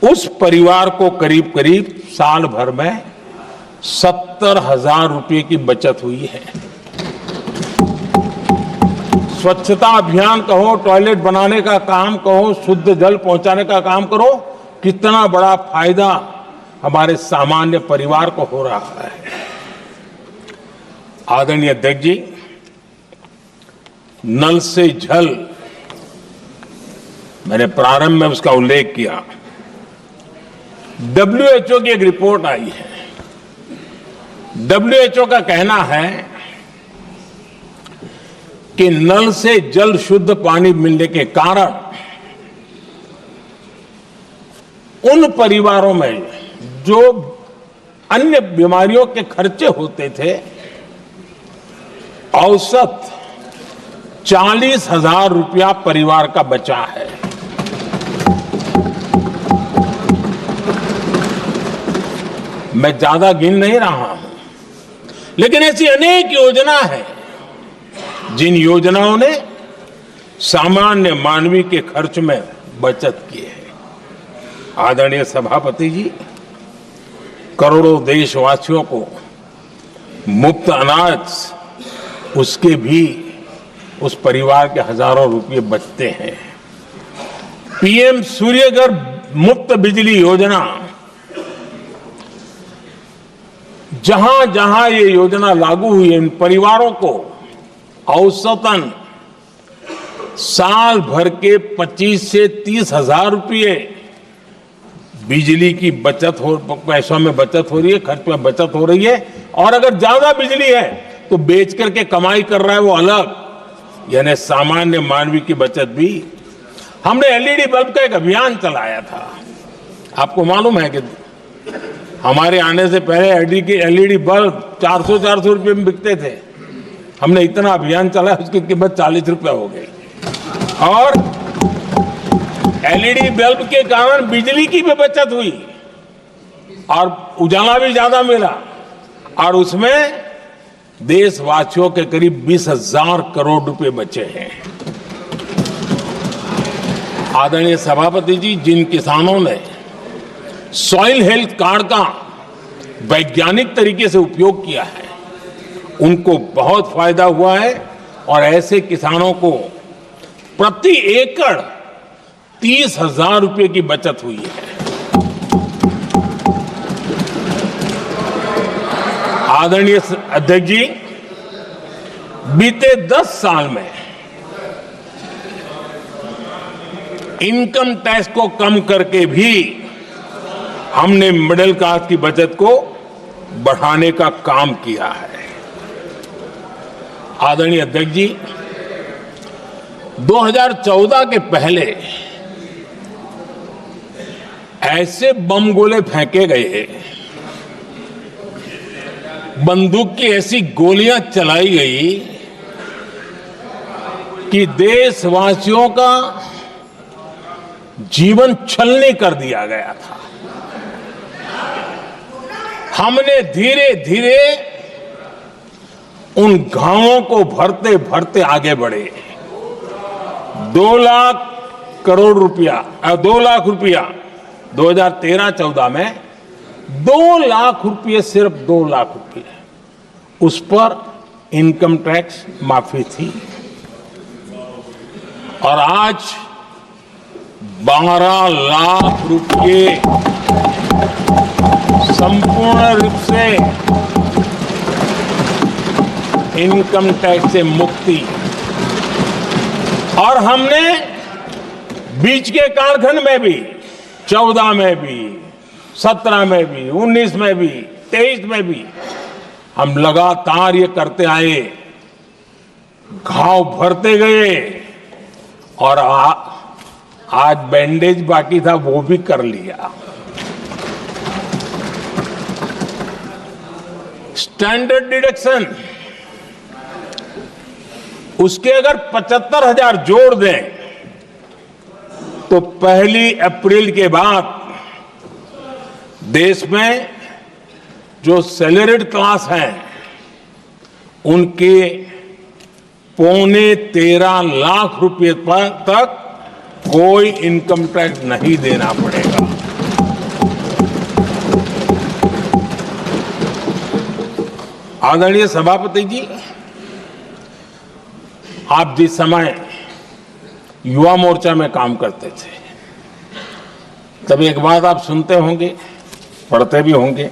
उस परिवार को करीब करीब साल भर में 70,000 रुपए की बचत हुई है। स्वच्छता अभियान कहो, टॉयलेट बनाने का काम कहो, शुद्ध जल पहुंचाने का काम करो, कितना बड़ा फायदा हमारे सामान्य परिवार को हो रहा है। आदरणीय अध्यक्ष जी, नल से जल, मैंने प्रारंभ में उसका उल्लेख किया। WHO की एक रिपोर्ट आई है। WHO का कहना है कि नल से जल शुद्ध पानी मिलने के कारण उन परिवारों में जो अन्य बीमारियों के खर्चे होते थे, औसत 40,000 रुपया परिवार का बचा है। मैं ज्यादा गिन नहीं रहा हूं, लेकिन ऐसी अनेक योजना है जिन योजनाओं ने सामान्य मानवीय के खर्च में बचत की है। आदरणीय सभापति जी, करोड़ों देशवासियों को मुफ्त अनाज, उसके भी उस परिवार के हजारों रुपये बचते हैं। PM सूर्यघर मुफ्त बिजली योजना, जहां जहां ये योजना लागू हुई है, इन परिवारों को औसतन साल भर के 25 से 30,000 रुपये बिजली की बचत हो, पैसों में बचत हो रही है, खर्च में बचत हो रही है। और अगर ज्यादा बिजली है तो बेच करके कमाई कर रहा है वो अलग, यानी सामान्य मानवीय की बचत भी। हमने LED बल्ब का एक अभियान चलाया था। आपको मालूम है कि हमारे आने से पहले LED बल्ब 400 रुपये में बिकते थे। हमने इतना अभियान चलाया, उसकी कीमत 40 रुपये हो गई। और LED बल्ब के कारण बिजली की भी बचत हुई और उजाला भी ज्यादा मिला, और उसमें देशवासियों के करीब 20,000 करोड़ रुपए बचे हैं। आदरणीय सभापति जी, जिन किसानों ने सॉइल हेल्थ कार्ड का वैज्ञानिक तरीके से उपयोग किया है, उनको बहुत फायदा हुआ है। और ऐसे किसानों को प्रति एकड़ 30,000 रुपये की बचत हुई है। आदरणीय अध्यक्ष जी, बीते 10 साल में इनकम टैक्स को कम करके भी हमने मिडिल क्लास की बचत को बढ़ाने का काम किया है। आदरणीय अध्यक्ष जी, 2014 के पहले ऐसे बम गोले फेंके गए, बंदूक की ऐसी गोलियां चलाई गई कि देशवासियों का जीवन छलनी कर दिया गया था। हमने धीरे धीरे उन घावों को भरते भरते आगे बढ़े। 2 लाख करोड़ रुपया, 2 लाख रुपया 2013-14 में 2 लाख रुपये, सिर्फ 2 लाख रुपये उस पर इनकम टैक्स माफी थी। और आज 12 लाख रुपये संपूर्ण रूप से इनकम टैक्स से मुक्ति। और हमने बीच के कालखंड में भी, 14 में भी, 17 में भी, 19 में भी, 23 में भी हम लगातार ये करते आए, घाव भरते गए। और आज बैंडेज बाकी था, वो भी कर लिया। स्टैंडर्ड डिडक्शन, उसके अगर 75,000 जोड़ दें तो 1 अप्रैल के बाद देश में जो सैलरीड क्लास हैं उनके 13.25 लाख रुपए तक कोई इनकम टैक्स नहीं देना पड़ेगा। आदरणीय सभापति जी, आप जिस समय युवा मोर्चा में काम करते थे तब एक बात आप सुनते होंगे, पढ़ते भी होंगे।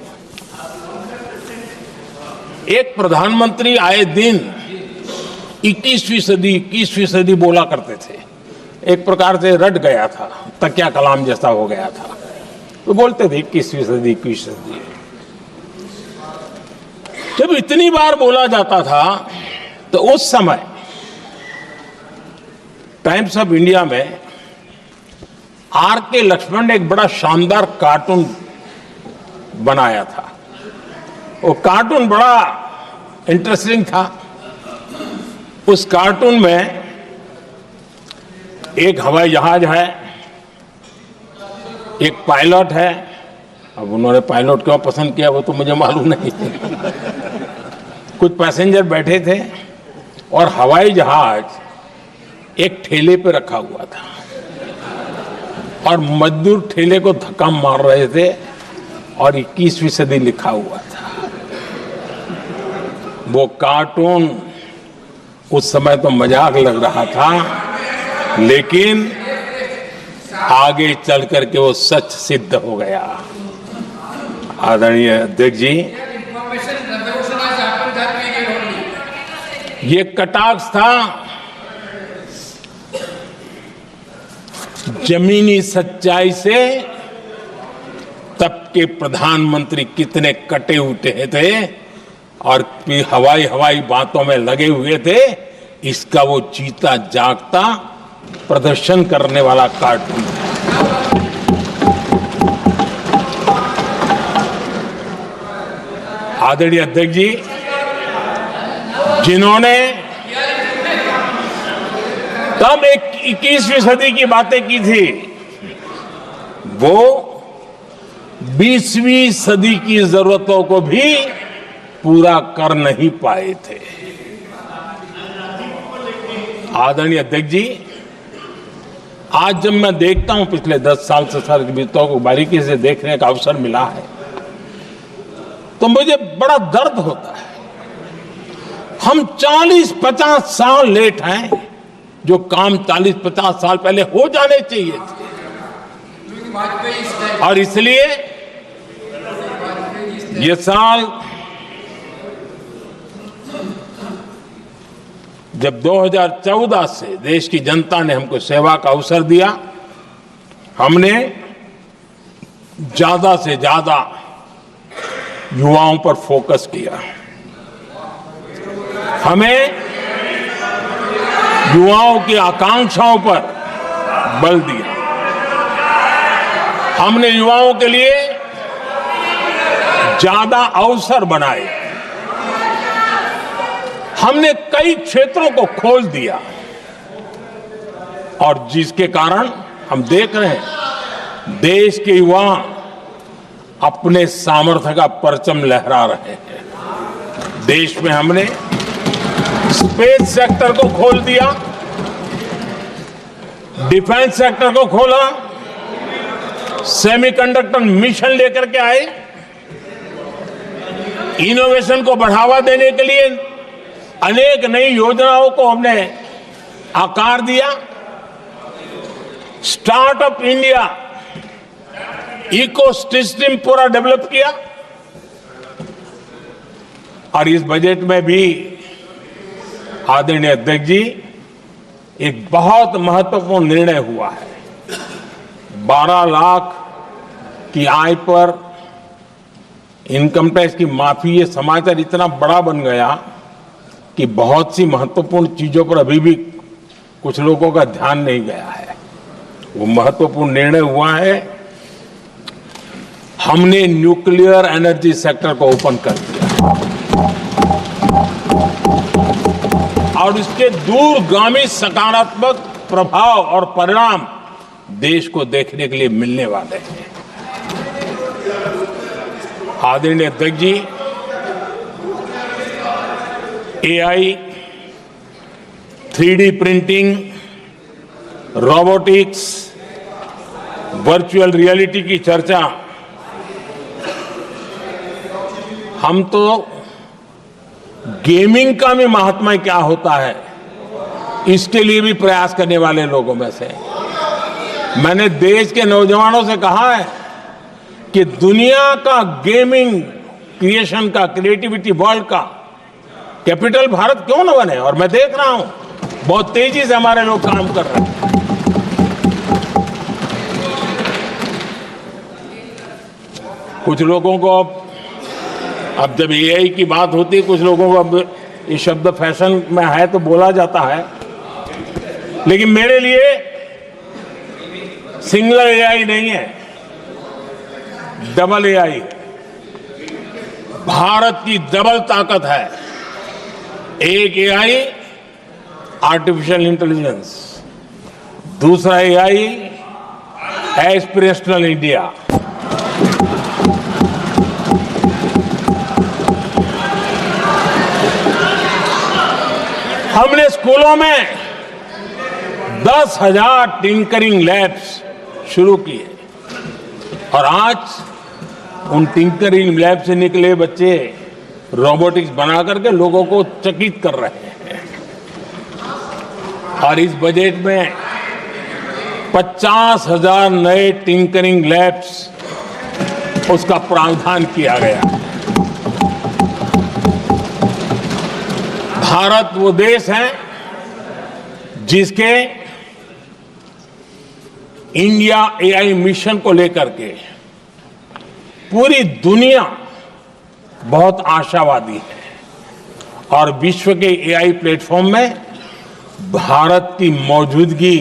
एक प्रधानमंत्री आए दिन 21वीं सदी बोला करते थे। एक प्रकार से रट गया था, तकिया कलाम जैसा हो गया था, तो बोलते थे 21वीं सदी। जब इतनी बार बोला जाता था तो उस समय टाइम्स ऑफ इंडिया में आर.के. लक्ष्मण ने एक बड़ा शानदार कार्टून बनाया था। वो कार्टून बड़ा इंटरेस्टिंग था। उस कार्टून में एक हवाई जहाज है, एक पायलट है। अब उन्होंने पायलट क्यों पसंद किया वो तो मुझे मालूम नहीं। कुछ पैसेंजर बैठे थे और हवाई जहाज एक ठेले पे रखा हुआ था और मजदूर ठेले को धक्का मार रहे थे और 21वीं सदी लिखा हुआ था। वो कार्टून उस समय तो मजाक लग रहा था, लेकिन आगे चल करके वो सच सिद्ध हो गया। आदरणीय अध्यक्ष जी, ये कटाक्ष था जमीनी सच्चाई से। तब के प्रधानमंत्री कितने कटे उठे थे और हवाई बातों में लगे हुए थे, इसका वो जीता जागता प्रदर्शन करने वाला कार्टून है। आदरणीय अध्यक्ष जी, जिन्होंने तब 21वीं सदी की बातें की थी, वो 20वीं सदी की जरूरतों को भी पूरा कर नहीं पाए थे। आदरणीय अध्यक्ष जी, आज जब मैं देखता हूं, पिछले 10 साल से सर बीतों को बारीकी से देखने का अवसर मिला है, तो मुझे बड़ा दर्द होता है। हम 40-50 साल लेट हैं, जो काम 40-50 साल पहले हो जाने चाहिए थे। और इसलिए ये साल जब 2014 से देश की जनता ने हमको सेवा का अवसर दिया, हमने ज्यादा से ज्यादा युवाओं पर फोकस किया। हमें युवाओं की आकांक्षाओं पर बल दिया। हमने युवाओं के लिए ज्यादा अवसर बनाए। हमने कई क्षेत्रों को खोल दिया और जिसके कारण हम देख रहे हैं देश के युवा अपने सामर्थ्य का परचम लहरा रहे हैं। देश में हमने स्पेस सेक्टर को खोल दिया, डिफेंस सेक्टर को खोला, सेमीकंडक्टर मिशन लेकर के आए, इनोवेशन को बढ़ावा देने के लिए अनेक नई योजनाओं को हमने आकार दिया। स्टार्टअप इंडिया इकोसिस्टम पूरा डेवलप किया और इस बजट में भी आदरणीय अध्यक्ष जी एक बहुत महत्वपूर्ण निर्णय हुआ है। 12 लाख की आय पर इनकम टैक्स की माफी। ये समाचार इतना बड़ा बन गया कि बहुत सी महत्वपूर्ण चीजों पर अभी भी कुछ लोगों का ध्यान नहीं गया है। वो महत्वपूर्ण निर्णय हुआ है। हमने न्यूक्लियर एनर्जी सेक्टर को ओपन कर दिया और इसके दूरगामी सकारात्मक प्रभाव और परिणाम देश को देखने के लिए मिलने वाले हैं। आदरणीय अध्यक्ष जी, AI, 3D printing, robotics, virtual reality की चर्चा हम तो गेमिंग का भी महात्मा क्या होता है, इसके लिए भी प्रयास करने वाले लोगों में से। मैंने देश के नौजवानों से कहा है कि दुनिया का गेमिंग क्रिएशन का, क्रिएटिविटी वर्ल्ड का कैपिटल भारत क्यों न बने। और मैं देख रहा हूं बहुत तेजी से हमारे लोग काम कर रहे हैं। कुछ लोगों को अब जब एआई की बात होती है, कुछ लोगों को अब ये शब्द फैशन में है तो बोला जाता है, लेकिन मेरे लिए सिंगल एआई नहीं है, डबल एआई। भारत की डबल ताकत है। एक एआई आर्टिफिशियल इंटेलिजेंस, दूसरा एआई एस्पिरेशनल इंडिया। हमने स्कूलों में 10,000 टिंकरिंग लैब्स शुरू किए और आज उन टिंकरिंग लैब से निकले बच्चे रोबोटिक्स बना करके लोगों को चकित कर रहे हैं। और इस बजट में 50,000 नए टिंकरिंग लैब्स उसका प्रावधान किया गया। भारत वो देश है जिसके इंडिया एआई मिशन को लेकर के पूरी दुनिया बहुत आशावादी है और विश्व के एआई प्लेटफॉर्म में भारत की मौजूदगी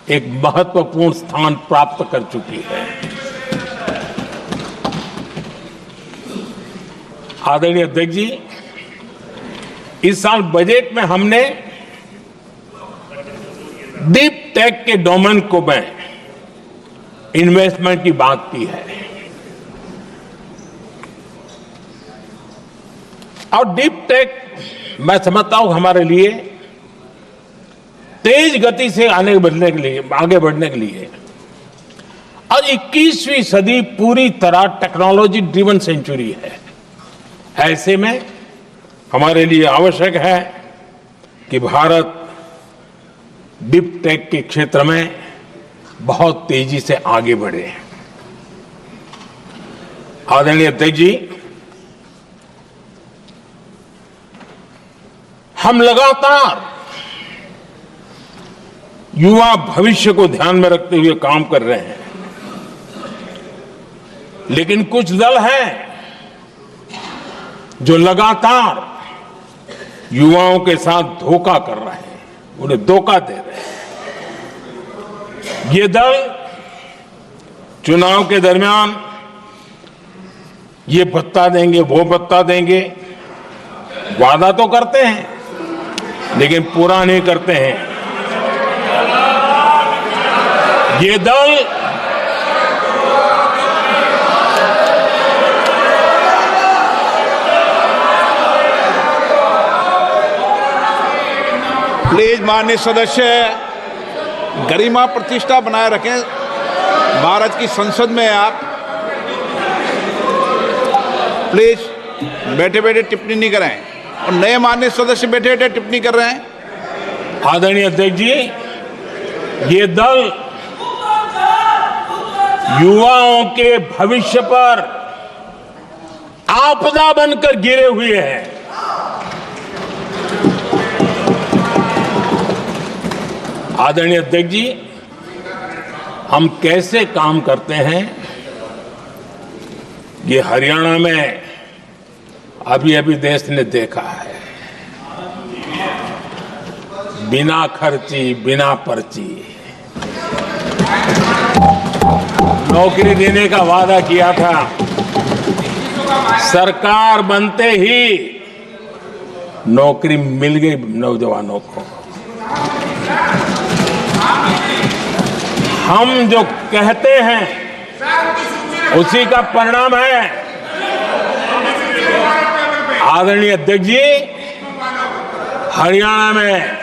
एक महत्वपूर्ण स्थान प्राप्त कर चुकी है। आदरणीय अध्यक्ष जी, इस साल बजट में हमने डीप टेक के डोमेन को में इन्वेस्टमेंट की बात की है और डीप टेक मैं समझता हूं हमारे लिए तेज गति से आगे बढ़ने के लिए और 21वीं सदी पूरी तरह टेक्नोलॉजी ड्रिवन सेंचुरी है। ऐसे में हमारे लिए आवश्यक है कि भारत डीप टेक के क्षेत्र में बहुत तेजी से आगे बढ़े। आदरणीय अध्यक्ष जी, हम लगातार युवा भविष्य को ध्यान में रखते हुए काम कर रहे हैं, लेकिन कुछ दल हैं जो लगातार युवाओं के साथ धोखा कर रहे हैं, उन्हें धोखा दे रहे हैं। ये दल चुनाव के दरमियान ये भत्ता देंगे, वो भत्ता देंगे, वादा तो करते हैं लेकिन पूरा नहीं करते हैं। ये दल प्लीज माननीय सदस्य गरिमा प्रतिष्ठा बनाए रखें। भारत की संसद में आप प्लीज बैठे बैठे टिप्पणी नहीं करें और नए माननीय सदस्य बैठे बैठे टिप्पणी कर रहे हैं। आदरणीय अध्यक्ष जी, ये दल युवाओं के भविष्य पर आपदा बनकर गिरे हुए हैं। आदरणीय अध्यक्ष जी, हम कैसे काम करते हैं ये हरियाणा में अभी अभी देश ने देखा है। बिना खर्ची, बिना पर्ची नौकरी देने का वादा किया था। सरकार बनते ही नौकरी मिल गई नौजवानों को। हम जो कहते हैं उसी का परिणाम है। आदरणीय अध्यक्ष जी, हरियाणा में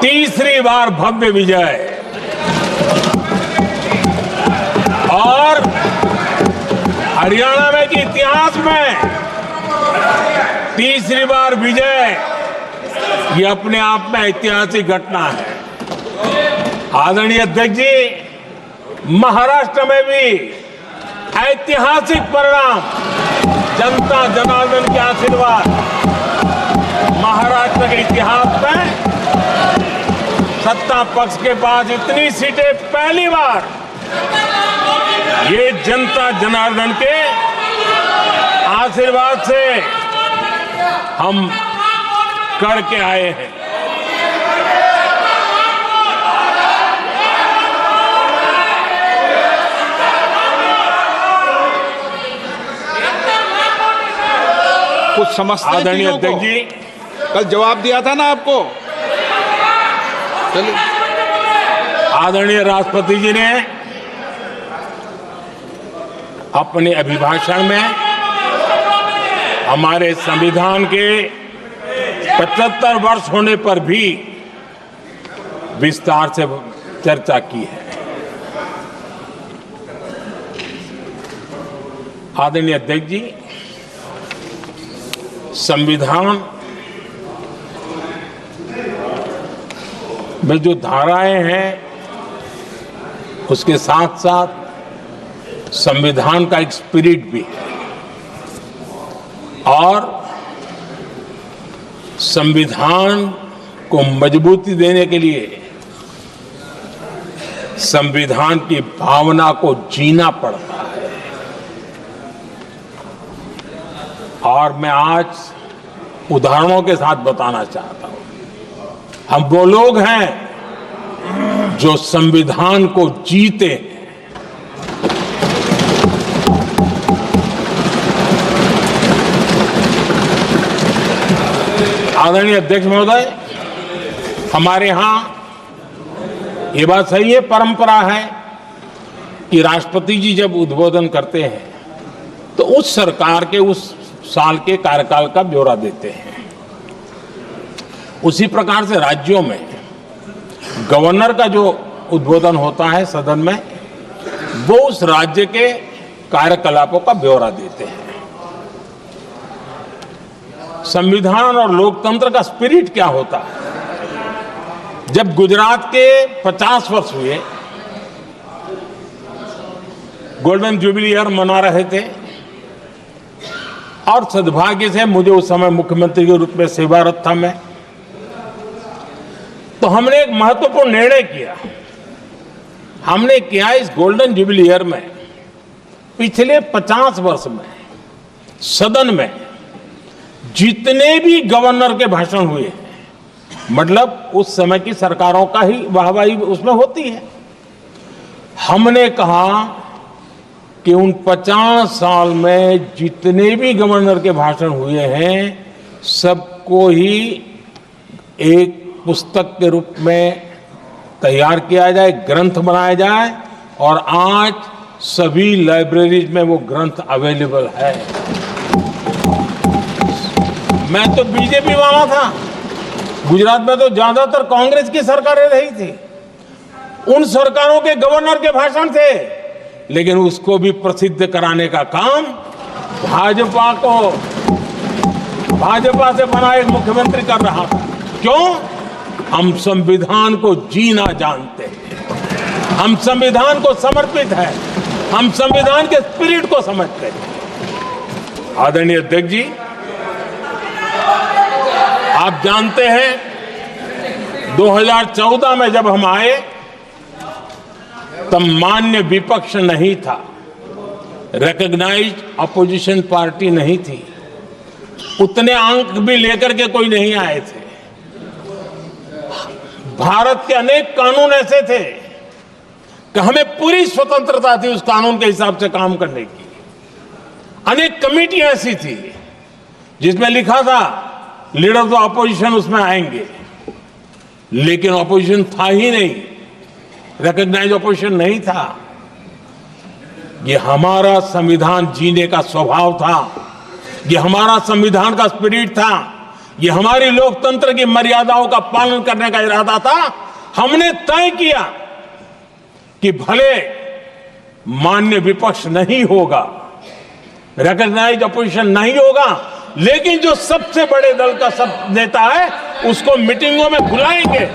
तीसरी बार भव्य विजय और हरियाणा में के इतिहास में तीसरी बार विजय, ये अपने आप में ऐतिहासिक घटना है। आदरणीय अध्यक्ष जी, महाराष्ट्र में भी ऐतिहासिक परिणाम, जनता जनार्दन के आशीर्वाद, महाराष्ट्र के इतिहास में सत्ता पक्ष के पास इतनी सीटें पहली बार, ये जनता जनार्दन के आशीर्वाद से हम करके आए हैं। कुछ समझते हैं आदरणीय चीजों को? अध्यक्ष जी, कल जवाब दिया था ना आपको। चलिए, आदरणीय राष्ट्रपति जी ने अपने अभिभाषण में हमारे संविधान के 75 वर्ष होने पर भी विस्तार से चर्चा की है। आदरणीय अध्यक्ष जी, संविधान में जो धाराएं हैं, उसके साथ साथ संविधान का एक स्पिरिट भी है, और संविधान को मजबूती देने के लिए संविधान की भावना को जीना पड़ता है। और मैं आज उदाहरणों के साथ बताना चाहता हूं। हम वो लोग हैं जो संविधान को जीते हैं। आदरणीय अध्यक्ष महोदय, हमारे यहां ये बात सही है, परंपरा है कि राष्ट्रपति जी जब उद्बोधन करते हैं तो उस सरकार के उस साल के कार्यकाल का ब्यौरा देते हैं। उसी प्रकार से राज्यों में गवर्नर का जो उद्बोधन होता है सदन में, वो उस राज्य के कार्यकलापों का ब्यौरा देते हैं। संविधान और लोकतंत्र का स्पिरिट क्या होता है? जब गुजरात के 50 वर्ष हुए, गोल्डन जुबली ईयर मना रहे थे, और सद्भाग्य से मुझे उस समय मुख्यमंत्री के रूप में सेवारत था मैं, तो हमने एक महत्वपूर्ण निर्णय किया। हमने किया इस गोल्डन जुबली ईयर में पिछले 50 वर्ष में सदन में जितने भी गवर्नर के भाषण हुए हैं, मतलब उस समय की सरकारों का ही वाहवाही उसमें होती है, हमने कहा कि उन 50 साल में जितने भी गवर्नर के भाषण हुए हैं, सबको ही एक पुस्तक के रूप में तैयार किया जाए, ग्रंथ बनाया जाए, और आज सभी लाइब्रेरीज में वो ग्रंथ अवेलेबल है। मैं तो बीजेपी वाला था, गुजरात में तो ज्यादातर कांग्रेस की सरकारें रही थी, उन सरकारों के गवर्नर के भाषण थे, लेकिन उसको भी प्रसिद्ध कराने का काम भाजपा से बना एक मुख्यमंत्री कर रहा था। क्यों? हम संविधान को जीना जानते हैं, हम संविधान को समर्पित हैं, हम संविधान के स्पिरिट को समझते हैं। आदरणीय अध्यक्ष जी, आप जानते हैं 2014 में जब हम आए तब मान्य विपक्ष नहीं था, रिकॉग्नाइज्ड अपोजिशन पार्टी नहीं थी, उतने अंक भी लेकर के कोई नहीं आए थे। भारत के अनेक कानून ऐसे थे कि हमें पूरी स्वतंत्रता थी उस कानून के हिसाब से काम करने की। अनेक कमेटियां ऐसी थी जिसमें लिखा था लीडर्स ऑफ अपोजिशन उसमें आएंगे, लेकिन अपोजिशन था ही नहीं, रिकॉग्नाइज अपोजिशन नहीं था। ये हमारा संविधान जीने का स्वभाव था, ये हमारा संविधान का स्पिरिट था, ये हमारी लोकतंत्र की मर्यादाओं का पालन करने का इरादा था। हमने तय किया कि भले मान्य विपक्ष नहीं होगा, रिकॉग्नाइज अपोजिशन नहीं होगा, लेकिन जो सबसे बड़े दल का सब नेता है उसको मीटिंगों में बुलाएंगे